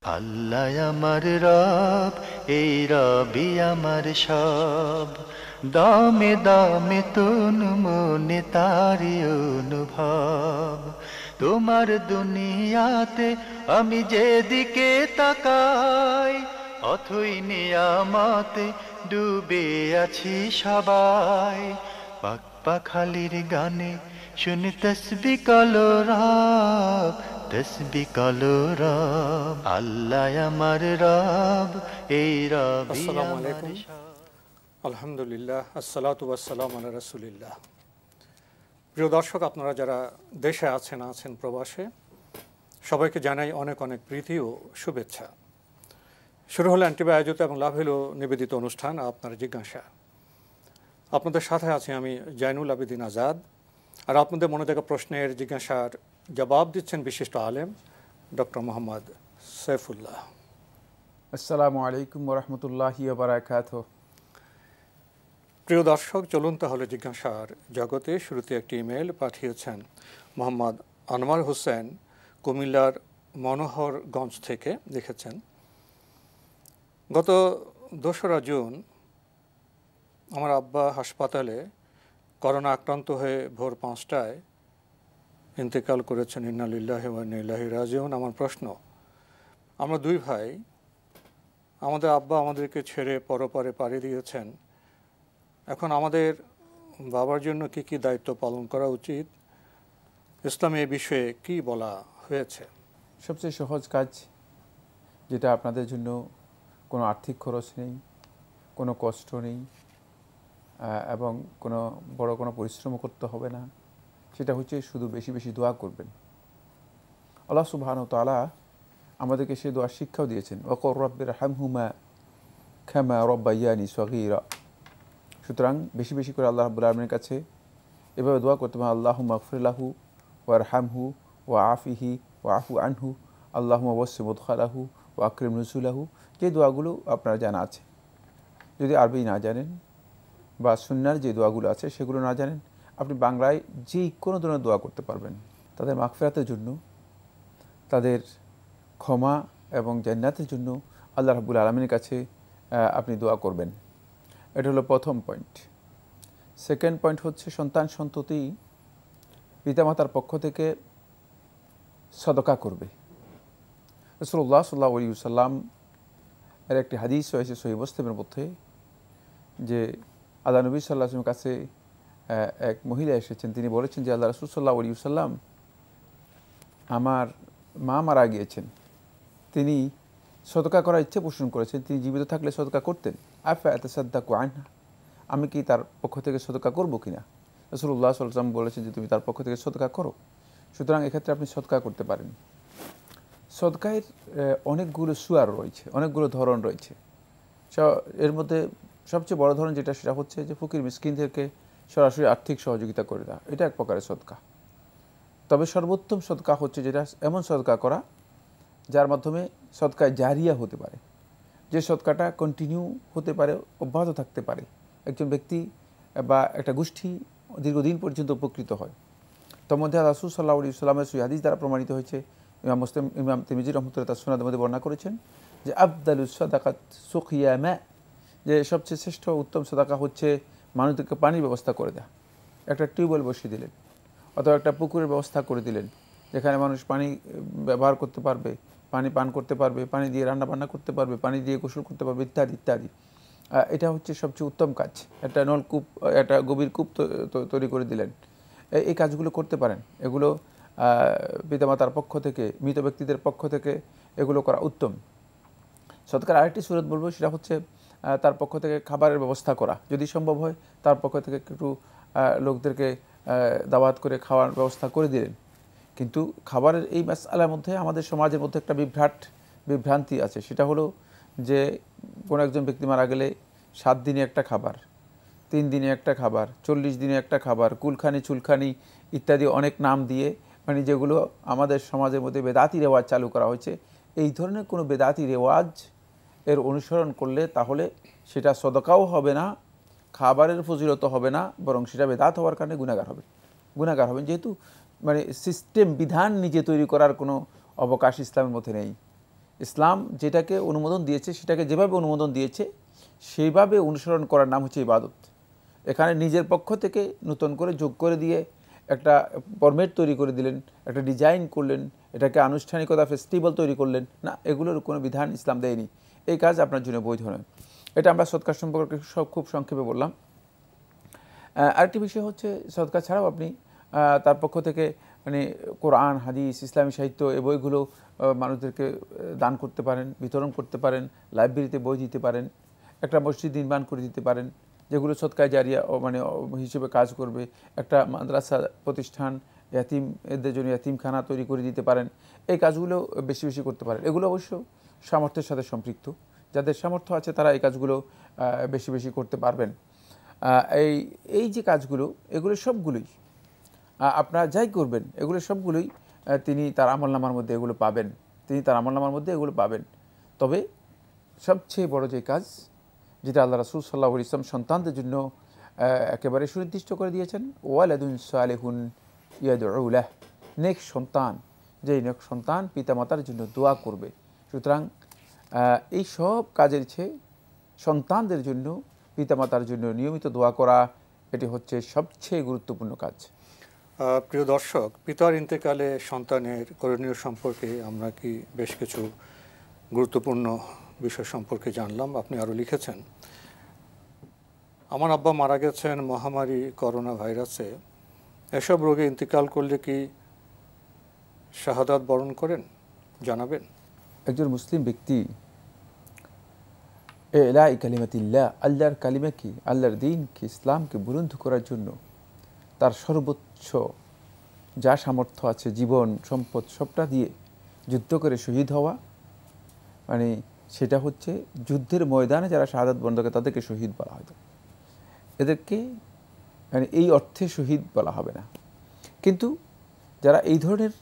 আল্লাহ আমার রব, এই রবি আমার সব। দামে দামে তন মনে তারি অনুভব। তোমার দুনিয়াতে আমি যেদিকে তাকাই, অথই নিয়ামতে ডুবে আছি সবাই। পাক পাখালির গানে শুনি তসবি কালো রব, তসবি কালো রব। আল্লাহ আমার রব, এই রবি আসসালামু আমার আলাইকুম, সব। আলহামদুলিল্লাহ, আসসালাতু ওয়াসসালাম আলা রাসূলিল্লাহ। প্রিয় দর্শক, আপনারা যারা দেশে আছেন প্রবাসে, সবাইকে জানাই অনেক অনেক প্রীতি ও শুভেচ্ছা। শুরু হলো অ্যান্টিবা আয়োজিত এবং লাভ হলো নিবেদিত অনুষ্ঠান আপনার জিজ্ঞাসা। আপনাদের সাথে আছি আমি জাইনুল আবেদিন আজাদ। আর আপনাদের মনে থাকা প্রশ্নের জিজ্ঞাসার জবাব দিচ্ছেন বিশিষ্ট আলেম ডক্টর মোহাম্মদ সাইফুল্লাহ। আসসালামু আলাইকুম ওরহমতুল্লাহি ওবারাকাতুহু। প্রিয় দর্শক, চলুন তাহলে জিজ্ঞাসার জগতে। শুরুতে একটি ইমেল পাঠিয়েছেন মোহাম্মদ আনোয়ার হোসেন, কুমিল্লার মনোহরগঞ্জ থেকে। লিখেছেন, গত 2রা জুন আমার আব্বা হাসপাতালে করোনা আক্রান্ত হয়ে ভোর 5টায় ইন্তেকাল করেছেন। ইন্না লিল্লাহি ওয়া ইন্না ইলাইহি রাজিউন। আমার প্রশ্ন, আমরা 2 ভাই, আমাদের আব্বা আমাদেরকে ছেড়ে পরপারে পাড়ি দিয়েছেন। এখন আমাদের বাবার জন্য কি কি দায়িত্ব পালন করা উচিত? ইসলামে এ বিষয়ে কি বলা হয়েছে? সবচেয়ে সহজ কাজ, যেটা আপনাদের জন্য কোনো আর্থিক খরচ নেই, কোনো কষ্ট নেই, এবং বড় কোনো পরিশ্রম করতে হবে না, সেটা হচ্ছে শুধু বেশি বেশি দোয়া করবেন। আল্লাহ সুবহানাহু ওয়া তাআলা আমাদেরকে সেই দোয়ার শিক্ষাও দিয়েছেন, ওয়াকুর রাব্বিরহামহুমা কামা রাব্বায়ানি সগীরা। সুতরাং বেশি বেশি করে আল্লাহ রাব্বুল আলামিনের কাছে এভাবে দোয়া করতে হবে, আল্লাহুম্মা গফির লাহু ওয়ারহামহু ওয়াআফিহি ওয়াআফু আনহু, আল্লাহুম্মা ওয়াসি মুদখালাহু ওয়া আকরিম নুজুলাহু। যে দোয়াগুলো আপনারা জানা আছে। যদি আরবি না জানেন বা সুন্নাহর যে দোয়াগুলো আছে সেগুলো না জানেন, আপনি বাংলায় যে কোনো ধরনের দোয়া করতে পারবেন। তাদের মাগফিরাতের জন্য, তাদের ক্ষমা এবং জান্নাতের জন্য আল্লাহ রাব্বুল আলামিনের কাছে আপনি দোয়া করবেন। এটা হলো প্রথম পয়েন্ট। সেকেন্ড পয়েন্ট হচ্ছে, সন্তান সন্ততি পিতামাতার পক্ষ থেকে সদকা করবে। রাসূলুল্লাহ সাল্লাল্লাহু আলাইহি ওয়াসাল্লাম এর একটি হাদিস হয়েছে সহিহ মুসলিমের মধ্যে, যে আল্লাহ নবী সাল্লাল্লাহু আলাইহি ওয়াসাল্লামের কাছে এক মহিলা এসেছেন। তিনি বলেছেন যে, আল্লাহ রাসূল সাল্লাল্লাহু আলাইহি ওয়াসাল্লাম, আমার মা মারা গিয়েছেন, তিনি সদকা করার ইচ্ছে পোষণ করেছেন, তিনি জীবিত থাকলে সদকা করতেন। আফা আতাসাদ্দাকু আনহা, আমি কি তার পক্ষ থেকে সদকা করবো কিনা? রাসূলুল্লাহ সাল্লাল্লাহু আলাইহি ওয়াসাল্লাম বলেছেন যে, তুমি তার পক্ষ থেকে সদকা করো। সুতরাং এক্ষেত্রে আপনি সদকা করতে পারেন। সদকায়ের অনেকগুলো সুয়ার রয়েছে, অনেকগুলো ধরন রয়েছে। এর মধ্যে সবচেয়ে বড় ধরন যেটা, সেটা হচ্ছে যে ফকির মিসকিনদেরকে সরাসরি আর্থিক সহযোগিতা করে দেওয়া। এটা এক প্রকারের সদকা। তবে সর্বোত্তম সদকা হচ্ছে যেটা, এমন সদকা করা যার মাধ্যমে সদকায় জারিয়া হতে পারে, যে সদকাটা কন্টিনিউ হতে পারে, অব্যাহত থাকতে পারে, একজন ব্যক্তি বা একটা গোষ্ঠী দীর্ঘদিন পর্যন্ত উপকৃত হয়। তার মধ্যে রাসূল সাল্লাল্লাহু আলাইহি ওয়াসাল্লামের সহিহ হাদিস দ্বারা প্রমাণিত হয়েছে, ইমাম মুসলিম, ইমাম তিরমিজি রাহমাতুল্লাহ তার সুনাদের মধ্যে বর্ণনা করেছেন যে, আফদালুস সাদাকাত সুকিয়া মা, যে সবচেয়ে শ্রেষ্ঠ উত্তম সাদাকা হচ্ছে মানুষদেরকে পানির ব্যবস্থা করে দেয়া। একটা টিউবওয়েল বসিয়ে দিলেন, অথবা একটা পুকুরের ব্যবস্থা করে দিলেন, যেখানে মানুষ পানি ব্যবহার করতে পারবে, পানি পান করতে পারবে, পানি দিয়ে রান্না বান্না করতে পারবে, পানি দিয়ে গোসল করতে পারবে, ইত্যাদি ইত্যাদি। এটা হচ্ছে সবচেয়ে উত্তম কাজ। একটা নলকূপ, একটা গভীর কূপ তৈরি করে দিলেন। এই কাজগুলো করতে পারেন। এগুলো পিতামাতার পক্ষ থেকে, মৃত ব্যক্তিদের পক্ষ থেকে এগুলো করা উত্তম। সদকার আরেকটি সুরত বলবো, সেটা হচ্ছে তার পক্ষ থেকে খাবারের ব্যবস্থা করা। যদি সম্ভব হয় তার পক্ষ থেকে একটু লোকদেরকে দাওয়াত করে খাওয়ার ব্যবস্থা করে দিলেন। কিন্তু খাবারের এই মাসআলার মধ্যে আমাদের সমাজের মধ্যে একটা বিভ্রান্তি আছে। সেটা হলো যে, কোনো একজন ব্যক্তি মারা গেলে 7 দিনে একটা খাবার, 3 দিনে একটা খাবার, 40 দিনে একটা খাবার, কুলখানি চুলখানি ইত্যাদি অনেক নাম দিয়ে, মানে যেগুলো আমাদের সমাজের মধ্যে বেদাতি রেওয়াজ চালু করা হয়েছে, এই ধরনের কোনো বেদাতি রেওয়াজ এর অনুসরণ করলে তাহলে সেটা সদকাও হবে না, খাবারের ফজিলত হবে না, বরং সেটা বেদাত হওয়ার কারণে গুনাহগার হবেন। যেহেতু মানে সিস্টেম, বিধান নিজে তৈরি করার কোনো অবকাশ ইসলামের মধ্যে নেই। ইসলাম যেটাকে অনুমোদন দিয়েছে, সেটাকে যেভাবে অনুমোদন দিয়েছে সেইভাবে অনুসরণ করার নাম হচ্ছে ইবাদত। এখানে নিজের পক্ষ থেকে নতুন করে যোগ করে দিয়ে একটা ফরম্যাট তৈরি করে দিলেন, একটা ডিজাইন করলেন, এটাকে আনুষ্ঠানিকতা ফেস্টিভ্যাল তৈরি করলেন না, এগুলোর কোনো বিধান ইসলাম দেয়নি। এই কাজ আপনার জন্য বৈধ নয়। এটা আমরা সদকা সম্পর্কে খুব সংক্ষেপে বললাম। আরেকটি বিষয় হচ্ছে সদকা ছাড়াও আপনি তার পক্ষ থেকে মানে কোরআন, হাদিস, ইসলামী সাহিত্য এই বইগুলো মানুষদেরকে দান করতে পারেন, বিতরণ করতে পারেন, লাইব্রেরিতে বই দিতে পারেন, একটা মসজিদ নির্মাণ করে দিতে পারেন যেগুলো সদকায় জারিয়া মানে হিসেবে কাজ করবে, একটা মাদ্রাসা প্রতিষ্ঠান, এদের জন্য ইয়াতিমখানা তৈরি করে দিতে পারেন। এই কাজগুলো বেশি বেশি করতে পারেন। এগুলো অবশ্য সামর্থ্যের সাথে সম্পৃক্ত। যাদের সামর্থ্য আছে তারা এই কাজগুলো বেশি বেশি করতে পারবেন। এই যে কাজগুলো, এগুলো সবগুলোই আপনারা যাই করবেন, এগুলো সবগুলোই তিনি তার আমলনামার মধ্যে এগুলো পাবেন, তবে সবচেয়ে বড় যে কাজ, যেটা আল্লাহ রাসূল সাল্লাল্লাহু আলাইহি ওয়াসাল্লাম সন্তানদের জন্য একেবারে সুনির্দিষ্ট করে দিয়েছেন, ওয়ালাদুন সালিহুন ইয়াদউ লাহ, নেক সন্তান, যেই নেক সন্তান পিতামাতার জন্য দোয়া করবে। সুতরাং এই সব কাজের চেয়ে সন্তানদের জন্য, পিতামাতার জন্য নিয়মিত দোয়া করা, এটি হচ্ছে সবচেয়ে গুরুত্বপূর্ণ কাজ। প্রিয় দর্শক, পিতার ইন্তেকালে সন্তানের করণীয় সম্পর্কে আমরা কি বেশ কিছু গুরুত্বপূর্ণ বিষয় সম্পর্কে জানলাম। আপনি আরও লিখেছেন, আমার আব্বা মারা গেছেন মহামারী করোনা ভাইরাসে, এসব রোগে ইন্তেকাল করলে কি শাহাদাত বরণ করেন, জানাবেন? একজন মুসলিম ব্যক্তি ইলাই কালিমাতিল্লাহ, আল্লাহর কালিমাকে, আল্লাহর দ্বীনকে, ইসলামকে বুলন্দ করার জন্য তার সর্বোচ্চ যা সামর্থ্য আছে, জীবন সম্পদ সবটা দিয়ে যুদ্ধ করে শহীদ হওয়া, মানে সেটা হচ্ছে যুদ্ধের ময়দানে যারা শাহাদাত বরণ করে তাদেরকে শহীদ বলা হয়। এদেরকে মানে এই অর্থে শহীদ বলা হবে না। কিন্তু যারা এই ধরনের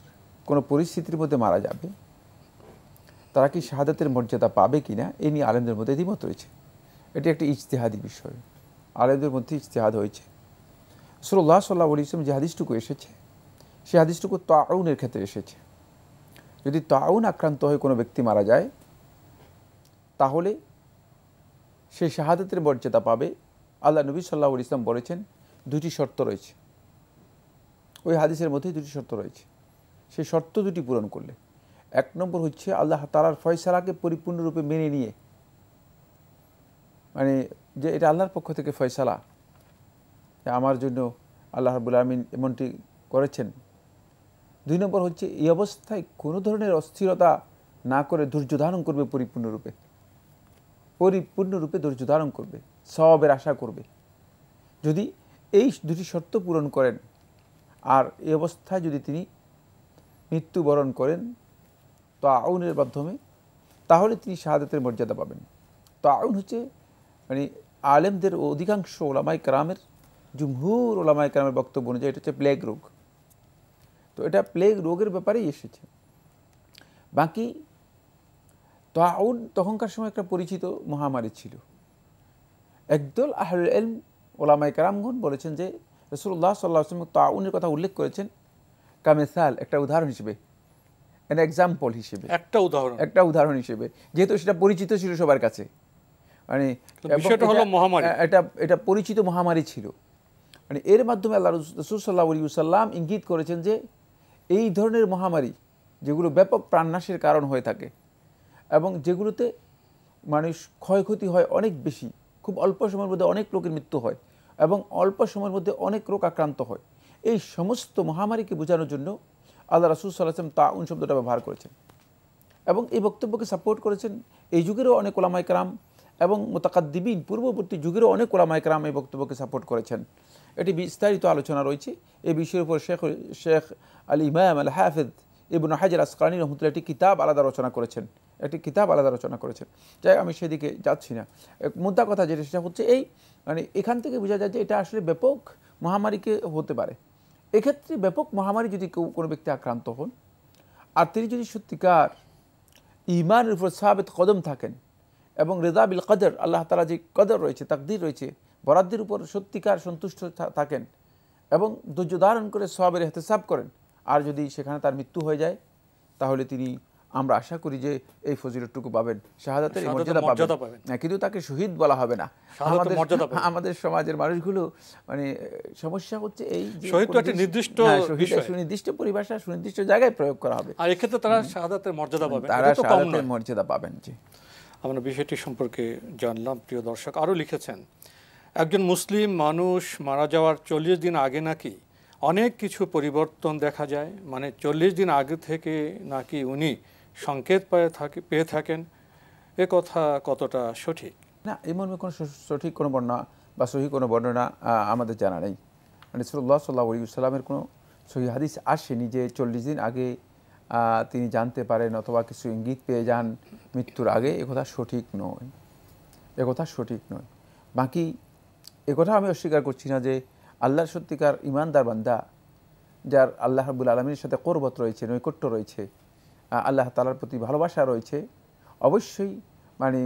কোনো পরিস্থিতির মধ্যে মারা যাবে, তারা কি শাহাদাতের মর্যাদা পাবে কিনা এ নিয়ে আলেমদের মধ্যে দ্বিমত রয়েছে। এটি একটি ইজতিহাদি বিষয়, আলেমদের মধ্যে ইজতিহাদ হয়েছে। রাসূলুল্লাহ সাল্লাল্লাহু আলাইহি ওয়াসাল্লাম যে হাদিসটুকু এসেছে, সেই হাদিসটুকু তাউনের ক্ষেত্রে এসেছে। যদি তাউন আক্রান্ত হয়ে কোনো ব্যক্তি মারা যায়, তাহলে সে শাহাদাতের মর্যাদা পাবে। আল্লাহ নবী সাল্লাল্লাহু আলাইহি ওয়াসাল্লাম বলেছেন দুটি শর্ত রয়েছে, ওই হাদিসের মধ্যে দুটি শর্ত রয়েছে। সেই শর্ত দুটি পূরণ করলে, এক নম্বর হচ্ছে আল্লাহ তাআলার ফয়সালাকে পরিপূর্ণরূপে মেনে নিয়ে, মানে যে এটা আল্লাহর পক্ষ থেকে ফয়সালা, আমার জন্য আল্লাহ রাব্বুল আলামিন এমনটি করেছেন। দুই নম্বর হচ্ছে এই অবস্থায় কোনো ধরনের অস্থিরতা না করে ধৈর্য ধারণ করবে, পরিপূর্ণরূপে ধৈর্য ধারণ করবে, সওয়াবের আশা করবে। যদি এই দুটি শর্ত পূরণ করেন আর এই অবস্থায় যদি তিনি মৃত্যুবরণ করেন তাউনের মাধ্যমে, তাহলে তিনি শাহাদাতের মর্যাদা পাবেন। তাউন হচ্ছে মানে আলেমদের অধিকাংশ ওলামায়ে কেরামের, জুমহুর ওলামায়ে কেরামের বক্তব্য অনুযায়ী এটা হচ্ছে প্লেগ রোগ। তো এটা প্লেগ রোগের ব্যাপারেই এসেছে। বাকি তাউন তখনকার সময় একটা পরিচিত মহামারী ছিল। একদল আহলুল ইলম ওলামায়ে কেরামগণ বলেছেন যে রাসূলুল্লাহ সাল্লাল্লাহু আলাইহি ওয়াসাল্লাম তাউনের কথা উল্লেখ করেছেন কামিসাল, একটা উদাহরণ হিসেবে, এক্সাম্পল হিসেবে, একটা উদাহরণ হিসেবে, যেহেতু সেটা পরিচিত ছিল সবার কাছে। মানে এটা পরিচিত মহামারী ছিল। মানে এর মাধ্যমে আল্লাহ রাসূল সাল্লাল্লাহু আলাইহি ওয়াসাল্লাম ইঙ্গিত করেছেন যে এই ধরনের মহামারী যেগুলো ব্যাপক প্রাণনাশের কারণ হয়ে থাকে এবং যেগুলোতে মানুষ ক্ষয়ক্ষতি হয় অনেক বেশি, খুব অল্প সময়ের মধ্যে অনেক লোকের মৃত্যু হয় এবং অল্প সময়ের মধ্যে অনেক রোগ আক্রান্ত হয়, এই সমস্ত মহামারীকে বোঝানোর জন্য আল্লাহ রাসূল সাল্লাল্লাহু আলাইহি ওয়াসাল্লাম তাউন শব্দটা ব্যবহার করেছেন এবং এই বক্তব্যকে সাপোর্ট করেছেন এই যুগেরও অনেক ওলামায়ে কেরাম এবং মুতাকাদ্দিমিন, পূর্ববর্তী যুগেরও অনেক ওলামায়ে কেরাম এই বক্তব্যকে সাপোর্ট করেছেন। এটি বিস্তারিত আলোচনা রয়েছে এই বিষয়ের উপর। শেখ আল ইমাম আল হাফিজ ইবনে হাজার আসকালানী রাহমাতুল্লাহ একটি কিতাব আলাদা রচনা করেছেন। যাই আমি সেদিকে যাচ্ছি না। মুদ্রা কথা যেটা সেটা হচ্ছে এই, মানে এখান থেকে বোঝা যায় যে এটা আসলে ব্যাপক মহামারীকে হতে পারে। এক্ষেত্রে ব্যাপক মহামারী যদি কোনো ব্যক্তি আক্রান্ত হন আর তিনি যদি সত্যিকার ঈমানের উপর সাবিত কদম থাকেন এবং রিদা বিল কদর, আল্লাহ তাআলা যে কদর রয়েছে, তাকদীর রয়েছে, বরাদ্দের উপর সত্যিকার সন্তুষ্ট থাকেন এবং ধৈর্য ধারণ করে সওয়াবের ইহতিসাব করেন, আর যদি সেখানে তার মৃত্যু হয়ে যায়, তাহলে তিনি আমরা আশা করি যে এই ফজিলতটুকু পাবেন, শাহাদাতের এই শাহাদাতের মর্যাদা পাবেন। কিন্তু তাকে শহীদ বলা হবে না। আমাদের সমাজের মানুষগুলো মানে সমস্যা হচ্ছে এই যে শহীদ তো একটা নির্দিষ্ট বিষয়, সুনির্দিষ্ট পরিভাষা সুনির্দিষ্ট জায়গায় প্রয়োগ করা হবে, আর এক্ষেত্রে তারা শাহাদাতের মর্যাদা পাবেন, তারা শাহাদাতের মর্যাদা পাবেন। জি, আমরা বিষয়টি সম্পর্কে জানলাম। প্রিয় দর্শক আরও লিখেছেন, একজন মুসলিম মানুষ মারা যাওয়ার 40 দিন আগে নাকি অনেক কিছু পরিবর্তন দেখা যায়, মানে 40 দিন আগে থেকে নাকি উনি সংকেত পেয়ে থাকেন, এ কথা কতটা সঠিক? না, এই মর্মে কোনো সঠিক কোনো বর্ণনা বা সহি কোনো বর্ণনা আমাদের জানা নেই। মানে রাসূলুল্লাহ সাল্লাল্লাহু আলাইহি ওয়াসাল্লামের কোনো সহি হাদিস আসেনি যে 40 দিন আগে তিনি জানতে পারেন অথবা কিছু ইঙ্গিত পেয়ে যান মৃত্যুর আগে। একথা সঠিক নয়, একথা সঠিক নয়। বাকি একথা আমি অস্বীকার করছি না যে আল্লাহর সত্যিকার ইমানদার বান্দা, যার আল্লাহ রাব্বুল আলামিনের সাথে কুরবত রয়েছে, নৈকট্য রয়েছে, আল্লাহ তাআলার প্রতি ভালোবাসা রয়েছে, অবশ্যই মানে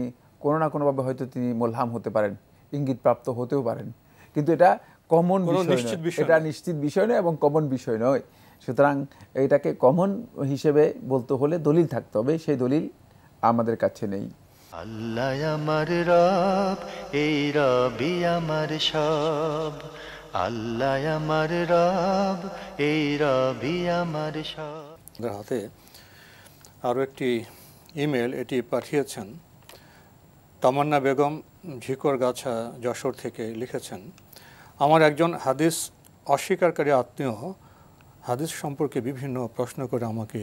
কোনো না কোনোভাবে হয়তো তিনি মুলহাম হতে পারেন, ইঙ্গিত প্রাপ্ত হতেও পারেন। কিন্তু এটা কমন বিষয় নয়, এটা নিশ্চিত বিষয় নয় এবং কমন বিষয় নয়। সুতরাং এটাকে কমন হিসেবে বলতে হলে দলিল থাকতে হবে, সেই দলিল আমাদের কাছে নেই। আল্লাহ আমার রব, এই রবি আমার সব। আল্লাহ আমার রব, এই রবি আমার সব। হাতে আরও একটি ইমেল, এটি পাঠিয়েছেন তামান্না বেগম, ঝিকরগাছা, যশোর থেকে লিখেছেন, আমার একজন হাদিস অস্বীকারী আত্মীয় হাদিস সম্পর্কে বিভিন্ন প্রশ্ন করে আমাকে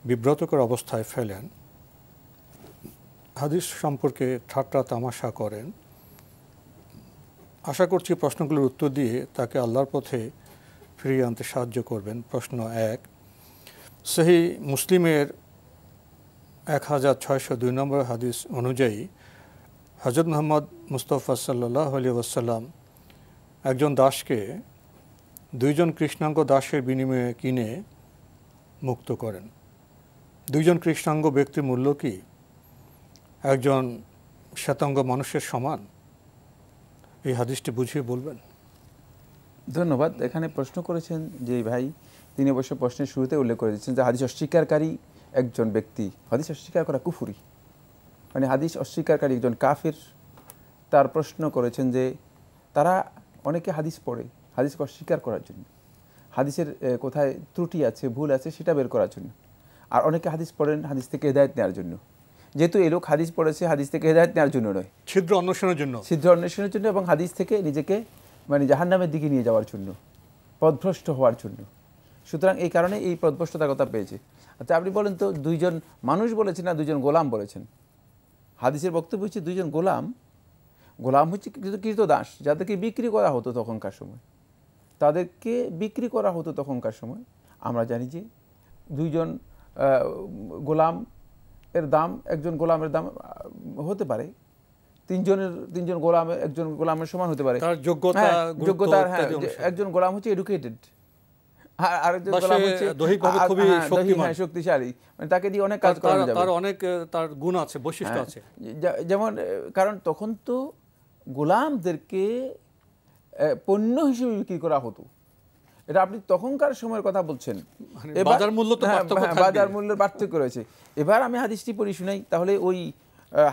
বিব্রতকর অবস্থায় ফেলেন, হাদিস সম্পর্কে ঠাট্টা তামাশা করেন। আশা করছি প্রশ্নগুলোর উত্তর দিয়ে তাকে আল্লাহর পথে ফিরিয়ে আনতে সাহায্য করবেন। প্রশ্ন 1, সহিহ মুসলিমের 1602 নম্বর হাদিস অনুযায়ী হযরত মুহাম্মদ মুস্তাফা সাল্লাল্লাহু আলাইহি ওয়াসাল্লাম একজন দাসকে 2 জন কৃষ্ণাঙ্গ দাসের বিনিময়ে কিনে মুক্ত করেন। 2 জন কৃষ্ণাঙ্গ ব্যক্তির মূল্য কি একজন শ্বেতাঙ্গ মানুষের সমান? এই হাদিসটি বুঝিয়ে বলবেন। ধন্যবাদ। এখানে প্রশ্ন করেছেন যে ভাই, তিনি অবশ্য প্রশ্নের শুরুতে উল্লেখ করে দিচ্ছেন যে হাদিস অস্বীকারী একজন ব্যক্তি, হাদিস অস্বীকার করা কুফরি, মানে হাদিস অস্বীকারী একজন কাফির। তার প্রশ্ন করেছেন যে তারা অনেকে হাদিস পড়ে হাদিসকে অস্বীকার করার জন্য, হাদিসের কোথায় ত্রুটি আছে, ভুল আছে সেটা বের করার জন্য, আর অনেকে হাদিস পড়েন হাদিস থেকে হেদায়েত নেওয়ার জন্য। যেহেতু এই লোক হাদিস পড়েছে হাদিস থেকে হেদায়েত নেওয়ার জন্য নয়, ছিদ্র অন্বেষণের জন্য, ছিদ্র অন্বেষণের জন্য এবং হাদিস থেকে নিজেকে মানে জাহান্নামের দিকে নিয়ে যাওয়ার জন্য, পথভ্রষ্ট হওয়ার জন্য। সুতরাং এই কারণে এই পথভ্রষ্টতার কথা পেয়েছে। আচ্ছা, আপনি বলেন তো 2 জন মানুষ বলেছেন না 2 জন গোলাম বলেছেন? হাদিসের বক্তব্য হচ্ছে 2 জন গোলাম। গোলাম হচ্ছে কৃতদাস, যাদেরকে বিক্রি করা হতো তখনকার সময়, তাদেরকে বিক্রি করা হতো তখনকার সময়। আমরা জানি যে 2 জন গোলাম এর দাম, একজন গোলামের দাম হতে পারে 3 জন গোলাম একজন গোলামের সমান হতে পারে, তার যোগ্যতা। একজন গোলাম হচ্ছে এডুকেটেড, আরেকজন গোলাম হচ্ছে দৈহিকভাবে খুবই শক্তিশালী, মানে তাকে দিয়ে অনেক কাজ করা যাবে, তার অনেক তার গুণ আছে, বৈশিষ্ট্য আছে। যেমন কারণ তখন তো গোলামদেরকে পণ্য হিসেবে বিক্রি করা হতো। এটা আপনি তখনকার সময়ের কথা বলছেন, বাজার মূল্য তো বাজার মূল্যের পার্থক্য রয়েছে। এবার আমি হাদিসটি পড়ি শুনাই, তাহলে ওই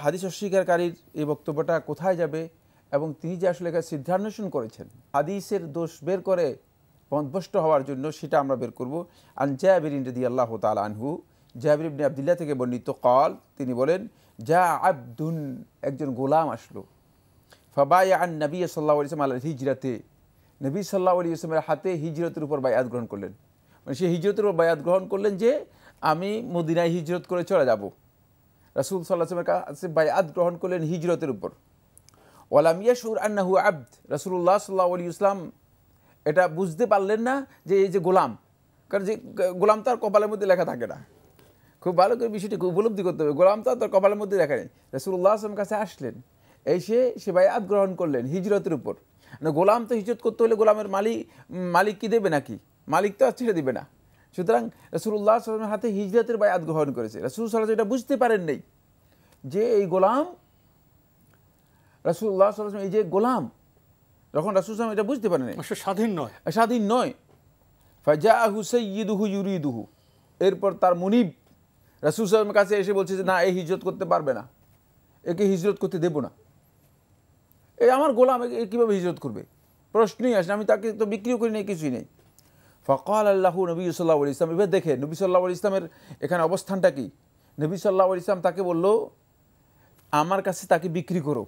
হাদিস অস্বীকারীর এই বক্তব্যটা কোথায় যাবে এবং তিনি যে আসলে সিদ্ধান্বেষণ করেছেন হাদিসের দোষ বের করে পথভ্রষ্ট হওয়ার জন্য, সেটা আমরা বের করব। আন জাবির রাদিয়াল্লাহু তাআলা আনহু, জাবির ইবনে আব্দুল্লাহ থেকে বর্ণিত, قال, তিনি বলেন, যা আবদুন, একজন গোলাম আসলো, ফাবায়া আন নবী সাল্লাল্লাহু আলাইহি ওয়াসাল্লাম আলা হিজরাতে, নবী সাল্লাল্লাহু আলাইহি ওয়াসাল্লামের হাতে হিজরতের উপর বায়াত গ্রহণ করলেন। মানে সে হিজরতের উপর বায়াত গ্রহণ করলেন যে আমি মদিনায় হিজরত করে চলে যাব। রাসূল সাল্লাল্লাহু আলাইহি ওয়াসাল্লামের কাছে বায়াত গ্রহণ করলেন হিজরতের উপর। ওয়ালাম ইয়াশুর আন্নাহু আবদ, রাসূলুল্লাহ সাল্লাল্লাহু আলাইহি ওয়াসাল্লাম এটা বুঝতে পারলেন না যে এই যে গোলাম, কারণ যে গোলাম তার কপালের মধ্যে লেখা থাকে না। খুব ভালো করে বিষয়টি উপলব্ধি করতে হবে, গোলাম তো তার কপালের মধ্যে লেখা নেই। রাসূলুল্লাহ সাল্লাল্লাহু আলাইহি ওয়াসাল্লামের কাছে আসলেন, সে বায়াত গ্রহণ করলেন হিজরতের উপর। না, গোলাম তো হিজরত করতে হলে গোলামের মালিক কি দেবে নাকি? মালিক তো আর ছেড়ে দিবে না। সুতরাং রাসূলুল্লাহ সাল্লাল্লাহু আলাইহি ওয়াসাল্লামের হাতে হিজরতের বায়াত গ্রহণ করেছে। রাসূল সাল্লাল্লাহু আলাইহি ওয়াসাল্লাম এটা বুঝতে পারেন নাই যে এই গোলাম, রাসূলুল্লাহ সাল্লাল্লাহু আলাইহি ওয়াসাল্লাম এই যে গোলাম, যখন রাসূল সাল্লাল্লাহু আলাইহি ওয়াসাল্লাম এটা বুঝতে পারেন নাই, স্বাধীন নয়। ফাজাআহু সাইয়্যিদুহু ইউরিদুহু, এরপর তার মুনিব রাসূল সাল্লাল্লাহু আলাইহি ওয়াসাল্লামের কাছে এসে বলছে যে না, এই হিজরত করতে পারবে না, একে হিজরত করতে দেব না, এই আমার গোলাম, এ কীভাবে হিজরত করবে, প্রশ্নই আসে, আমি তাকে তো বিক্রিও করি নাই, কিছুই নেই। ফকাল আল্লাহু নবী সাল্লাল্লাহু আলাইহি ওয়াসাল্লাম, এবার দেখে নবী সাল্লাল্লাহু আলাইহি ওয়াসাল্লামের এখানে অবস্থানটা কি। নবী সাল্লাল্লাহু আলাইহি ওয়াসাল্লাম তাকে বলল, আমার কাছে তাকে বিক্রি করো,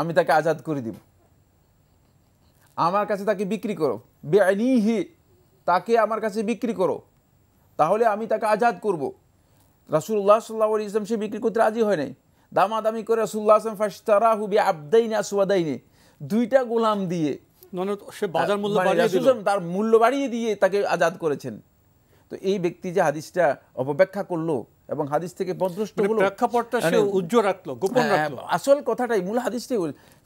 আমি তাকে আজাদ করে দিব, আমার কাছে তাকে বিক্রি করো, বেআইনিহি, তাকে আমার কাছে বিক্রি করো, তাহলে আমি তাকে আজাদ করব। রাসূলুল্লাহ সাল্লাল্লাহু আলাইহি ওয়াসাল্লাম সে বিক্রি করতে রাজি হয় নাই, দামাদামি করে রাসূলুল্লাহ সাল্লাল্লাহু আলাইহি ওয়াসাল্লাম ফাশতারাহু বিআবদাইনি আসওয়াদাইনি, দুইটা গোলাম দিয়ে, মানে সে বাজার মূল্য মানে বাড়িয়ে রাসূল দিল। তার মূল্য বাড়িয়ে দিয়ে তাকে আজাদ করেছেন। তো এই ব্যক্তি যে হাদিসটা অপব্যাখ্যা করলো এবং হাদিস থেকে পদভ্রষ্ট হলো, প্রেক্ষাপটটা সে উজ্জ্বল রাখলো, গোপন রাখলো। আসল কথাটাই, মূল হাদিসটাই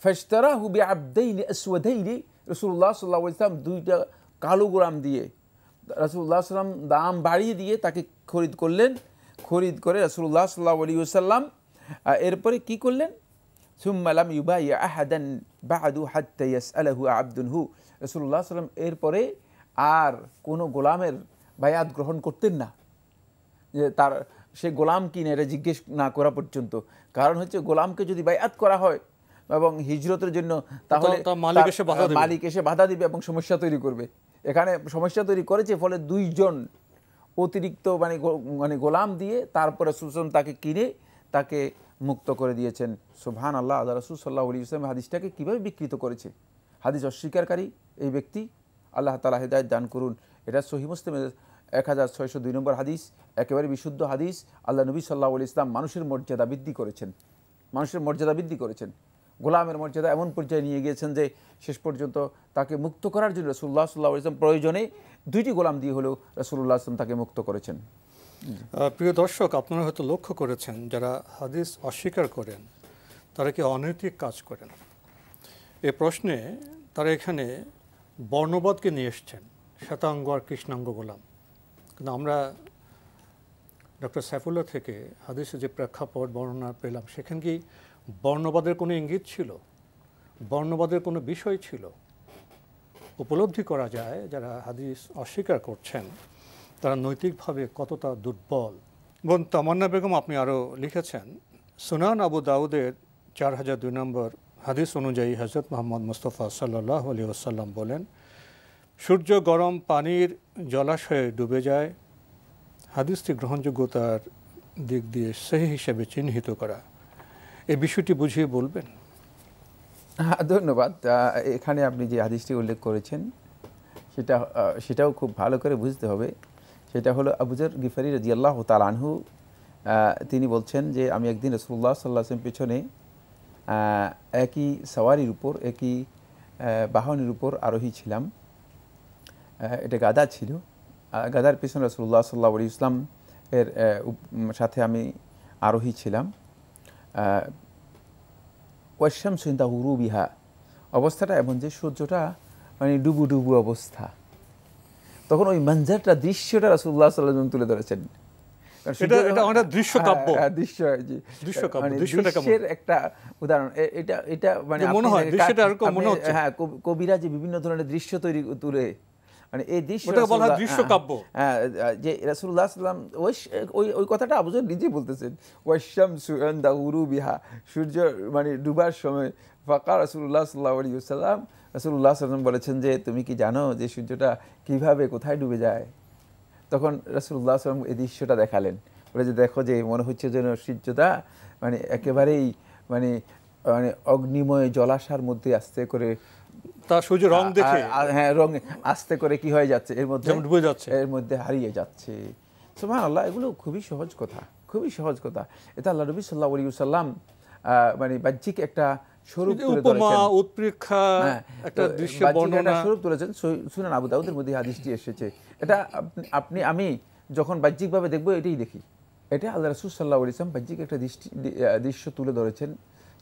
ফাশতারাহু বিআবদাইনি আসওয়াদাইনি, রাসূলুল্লাহ সাল্লাল্লাহু আলাইহি ওয়াসাল্লাম দুইটা কালো গোলাম দিয়ে, রাসূলুল্লাহ সাল্লাম দাম বাড়িয়ে দিয়ে তাকে খরিদ করলেন। খরিদ করে রাসূলুল্লাহ সাল্লাল্লাহু আলাইহি ওয়াসাল্লাম এরপরে কি করলেন, সুম্মা লাম ইউবাইয়া আহাদান বা'দু হাত্তা ইয়াসআলাহু আবদুন হু, রাসূলুল্লাহ সাল্লাম এরপরে আর কোনো গোলামের বায়াত গ্রহণ করতেন না, যে তার সে গোলাম কিনে এটা জিজ্ঞেস না করা পর্যন্ত। কারণ হচ্ছে গোলামকে যদি বায়াত করা হয় এবং হিজরতের জন্য, তাহলে মালিক এসে বাধা দিবে এবং সমস্যা তৈরি করবে। এখানে সমস্যা তৈরি করেছে, ফলে দুইজন অতিরিক্ত মানে গোলাম দিয়ে তারপরে রাসূল সাল্লাল্লাহু তাকে কিনে তাকে মুক্ত করে দিয়েছেন। সুবহানাল্লাহ। রাসূল সাল্লাল্লাহু আলাইহি ওয়াসাল্লাম হাদিসটাকে কীভাবে বিকৃত করেছে, হাদিস অস্বীকারী এই ব্যক্তি, আল্লাহ তাআলা হেদায়েত দান করুন। এটা সহিহ মুসলিমের 1602 নম্বর হাদিস, একেবারে বিশুদ্ধ হাদিস। আল্লাহ নবী সাল্লাল্লাহু আলাইহি ওয়াসাল্লাম মানুষের মর্যাদা বৃদ্ধি করেছেন, মানুষের মর্যাদা বৃদ্ধি করেছেন, গোলামের মর্যাদা এমন পর্যায়ে নিয়ে গিয়েছেন যে শেষ পর্যন্ত তাকে মুক্ত করার জন্য রাসূলুল্লাহ সাল্লাল্লাহু আলাইহি ওয়াসাল্লাম প্রয়োজনে দুইটি গোলাম দিয়ে হলেও রাসূলুল্লাহ সাল্লাল্লাহু আলাইহি ওয়াসাল্লাম তাকে মুক্ত করেছেন। প্রিয় দর্শক, আপনারা হয়তো লক্ষ্য করেছেন, যারা হাদিস অস্বীকার করেন তারা কি অনৈতিক কাজ করেন, এ প্রশ্নে তারা এখানে বর্ণবাদকে নিয়ে এসছেন, শ্বেতাঙ্গ আর কৃষ্ণাঙ্গ গোলাম। কিন্তু আমরা ডক্টর সাইফুল্লাহ থেকে হাদিসে যে প্রেক্ষাপট বর্ণনা পেলাম, সেখানে কি বর্ণবাদের কোনো ইঙ্গিত ছিল, বর্ণবাদের কোনো বিষয় ছিল? উপলব্ধি করা যায় যারা হাদিস অস্বীকার করছেন তারা নৈতিকভাবে কতটা দুর্বল। বোন তামান্না বেগম, আপনি আরও লিখেছেন, সুনান আবু দাউদের 4002 নম্বর হাদিস অনুযায়ী হযরত মুহাম্মদ মুস্তাফা সাল্লাল্লাহু আলাইহি ওয়াসাল্লাম বলেন, সূর্য গরম পানির জলাশয়ে ডুবে যায়। হাদিসটি গ্রহণযোগ্যতার দিক দিয়ে সহিহ হিসেবে চিহ্নিত করা, এই বিষয়টি বুঝিয়ে বলবেন? ধন্যবাদ। এখানে আপনি যে হাদিসটি উল্লেখ করেছেন সেটাও খুব ভালো করে বুঝতে হবে। সেটা হলো আবু যর গিফারি রাদিয়াল্লাহু তাআলা আনহু, তিনি বলছেন যে আমি একদিন রাসূলুল্লাহ সাল্লাল্লাহু আলাইহি ওয়াসাল্লাম পেছনে একই সওয়ারির উপর, একই বাহনের উপর আরোহী ছিলাম। এটা গাদা ছিল, গাদার পেছনে রাসূলুল্লাহ সাল্লাল্লাহু আলাইহি ওয়াসাল্লাম এর সাথে আমি আরোহী ছিলাম। ওয়াশামসু ইনদা গুরুবিহা, অবস্থাটা এমন যে সূর্যটা মানে ডুবু ডুবু অবস্থা। তখন ওই মঞ্জারটা, দৃশ্যটা রাসূলুল্লাহ সাল্লাল্লাহু আলাইহি ওয়াসাল্লাম তুলে ধরেছেন। দৃশ্যের একটা উদাহরণ এটা, মানে হ্যাঁ, কবিরা যে বিভিন্ন ধরনের দৃশ্য তুলে, মানে এই দৃশ্য যে রাসূলুল্লাহ সাল্লাল্লাহু আলাইহি ওয়াসাল্লাম ওই কথাটা আবু যর নিজে বলতেছেন, ওয়াশামসু ইনদা গুরুবিহা, সূর্য মানে ডুবার সময়, ফাকা রাসূলুল্লাহ সাল্লাল্লাহু আলাইহি ওয়াসাল্লাম, রাসূলুল্লাহ সাল্লাল্লাহু আলাইহি ওয়াসাল্লাম বলেছেন যে তুমি কি জানো যে সূর্যটা কিভাবে কোথায় ডুবে যায়? তখন রাসূলুল্লাহ সাল্লাল্লাহু আলাইহি ওয়াসাল্লাম এই দৃশ্যটা দেখালেন, বলে যে দেখো যে মনে হচ্ছে যেন সূর্যটা মানে একেবারেই মানে মানে অগ্নিময় জলাশয়ের মধ্যে আস্তে করে তার সূর্য রং দেখে, হ্যাঁ, রং আস্তে করে কি হয়ে যাচ্ছে, এর মধ্যে ডুবে যাচ্ছে, এর মধ্যে হারিয়ে যাচ্ছে। সুবহানাল্লাহ। এগুলো খুবই সহজ কথা, খুবই সহজ কথা। এটা আল্লাহ নবী সাল্লাল্লাহু আলাইহি ওয়াসাল্লাম মানে বাহ্যিক একটা স্বরূপ তুলে ধরেছেন, উৎপ্রেক্ষা একটা দৃশ্য বর্ণনা স্বরূপ তুলেছেন। সুনান আবু দাউদের মধ্যে হাদিসটি এসেছে। এটা আমি যখন বাহ্যিকভাবে দেখব এটাই দেখি, এটা আল্লাহ রাসূল সাল্লাল্লাহু আলাইহি ওয়াসাল্লাম বাহ্যিক একটা দৃশ্য তুলে ধরেছেন,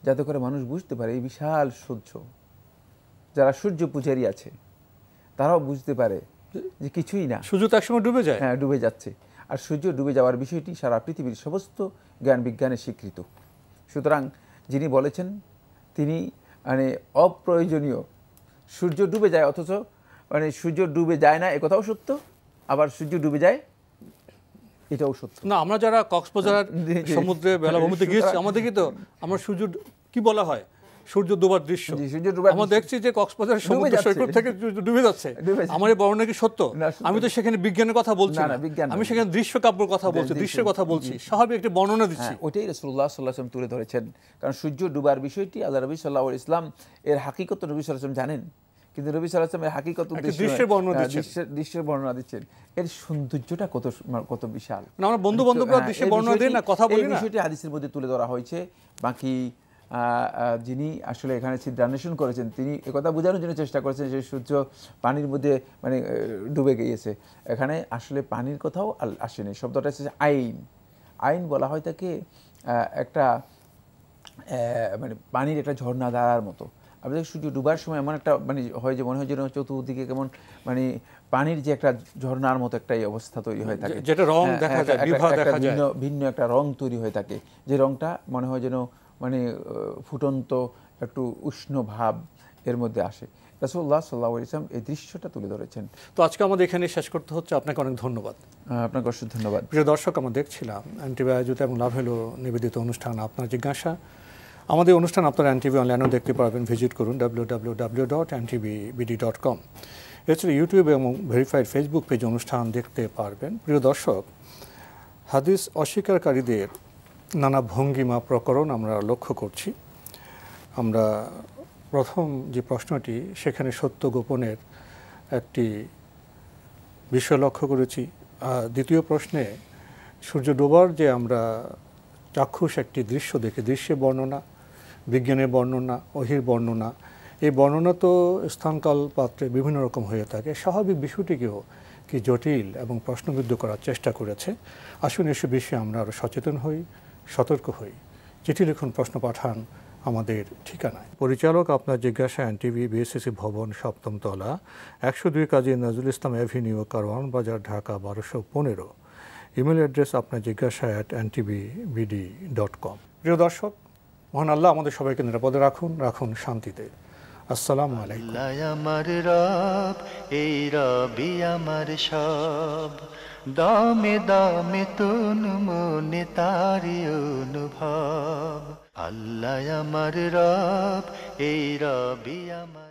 যাতে করে মানুষ বুঝতে পারে এই বিশাল সূর্য, যারা সূর্য পূজারী আছে তারাও বুঝতে পারে যে কিছুই না, সূর্য তো একসময় ডুবে যায়, হ্যাঁ ডুবে যাচ্ছে। আর সূর্য ডুবে যাওয়ার বিষয়টি সারা পৃথিবীর সমস্ত জ্ঞান বিজ্ঞানে স্বীকৃত। সুতরাং যিনি বলেছেন তিনি মানে অপ্রয়োজনীয়, সূর্য ডুবে যায় অথচ মানে সূর্য ডুবে যায় না একথাও সত্য, আবার সূর্য ডুবে যায় এটাও সত্য। না, আমরা যারা কক্সবাজার সমুদ্রে বেলাভূমিতে গিয়েছি আমাদের কি তো আমরা সূর্য কি বলা হয় সূর্য ডোবার দৃশ্য আমরা দেখছি যে কক্সবাজার সমুদ্র সৈকত থেকে ডুবে যাচ্ছে। আমার এই বর্ণনা কি সত্য? আমি তো সেখানে বিজ্ঞানের কথা বলছি না, আমি সেখানে দৃশ্য কাব্যের কথা বলছি, দৃশ্যের কথা বলছি, স্বাভাবিক একটি বর্ণনা দিচ্ছি। ওইটাই রাসূলুল্লাহ সাল্লাল্লাহু আলাইহি ওয়াসাল্লাম তুলে ধরেছেন। কারণ সূর্য ডুবার বিষয়টি আল্লাহ নবী সাল্লাল্লাহু আলাইহি ইসলাম এর হাকিকত নবী সাল্লাল্লাহু আলাইহি ওয়াসাল্লাম জানেন, কিন্তু নবী সাল্লাল্লাহু আলাইহি ওয়াসাল্লাম এর হাকিকত দৃশ্যের বর্ণনা দিচ্ছেন। এর সৌন্দর্যটা কত বিশাল। না, আমরা বন্ধু বান্ধবরা দৃশ্যের বর্ণনা দিই না, কথা বলি না, এই বিষয়টি হাদিসের মধ্যে তুলে ধরা হয়েছে। বাকি যিনি আসলে এখানে ছিদ্রান্বেষণ করেছেন তিনি একথা বোঝানোর জন্য চেষ্টা করেছেন যে সূর্য পানির মধ্যে মানে ডুবে গিয়েছে। এখানে আসলে পানির কথাও আসেনি, শব্দটা হচ্ছে আইন বলা হয় তাকে একটা মানে পানির একটা ঝর্ণা ধারার মতো। আপনাদের সূর্য ডুবার সময় এমন একটা মানে হয় যে মনে হয় যেন চতুর্দিকে কেমন মানে পানির যে একটা ঝর্ণার মতো একটা অবস্থা তৈরি হয়ে থাকে, যেটা রং দেখা যায়, বিভা দেখা যায়, ভিন্ন একটা রং তৈরি হয়ে থাকে, যে রংটা মনে হয় যেন মানে ফুটন্ত একটু উষ্ণ ভাব এর মধ্যে আসে। রাসূলুল্লাহ সাল্লাল্লাহু আলাইহি ওয়াসাল্লাম এই দৃশ্যটা তুলে ধরেছেন। তো আজকে আমাদের এখানে শেষ করতে হচ্ছে। আপনাকে অনেক ধন্যবাদ। আপনাকে অসংখ্য ধন্যবাদ। প্রিয় দর্শক, আমরা দেখছিলাম এনটিভি আয়োজিত এবং লাভ হলো নিবেদিত অনুষ্ঠান আপনার জিজ্ঞাসা। আমাদের অনুষ্ঠান আপনারা এনটিভি অনলাইনেও দেখতে পারবেন, ভিজিট করুন www.ntvbd.com। এছাড়া ইউটিউব এবং ভেরিফাইড ফেসবুক পেজে অনুষ্ঠান দেখতে পারবেন। প্রিয় দর্শক, হাদিস অস্বীকারীদের নানা ভঙ্গিমা প্রকরণ আমরা লক্ষ্য করছি। আমরা প্রথম যে প্রশ্নটি সেখানে সত্য গোপনের একটি বিষয় লক্ষ্য করেছি। দ্বিতীয় প্রশ্নে সূর্য ডোবার যে আমরা চাক্ষুষ একটি দৃশ্য দেখে, দৃশ্যের বর্ণনা, বিজ্ঞানের বর্ণনা, ওহির বর্ণনা, এই বর্ণনা তো স্থানকাল পাত্রে বিভিন্ন রকম হয়ে থাকে। স্বাভাবিক বিষয়টিকেও কি জটিল এবং প্রশ্নবিদ্ধ করার চেষ্টা করেছে। আসুন এসব বিষয়ে আমরা আরও সচেতন হই, সতর্ক হই। চিঠি লিখুন, প্রশ্ন পাঠান আমাদের ঠিকানায়। পরিচালক আপনার জিজ্ঞাসা, এনটিভি, বিএসসিসি ভবন, 7ম তলা, 102 কাজী নজরুল ইসলাম অ্যাভিনিউ, কারওয়ান বাজার, ঢাকা 1215। ইমেল অ্যাড্রেস আপনার জিজ্ঞাসা @ntvbd.com। প্রিয় দর্শক, মহান আল্লাহ আমাদের সবাইকে নিরাপদে রাখুন শান্তিতে। আসসালামু আলাইকুম। আল্লাহ আমার রব, এই রবি আমার সব, দামে দামে তুন মনে তারি অনুভব। আল্লাহ আমার রব, এই রবি আমার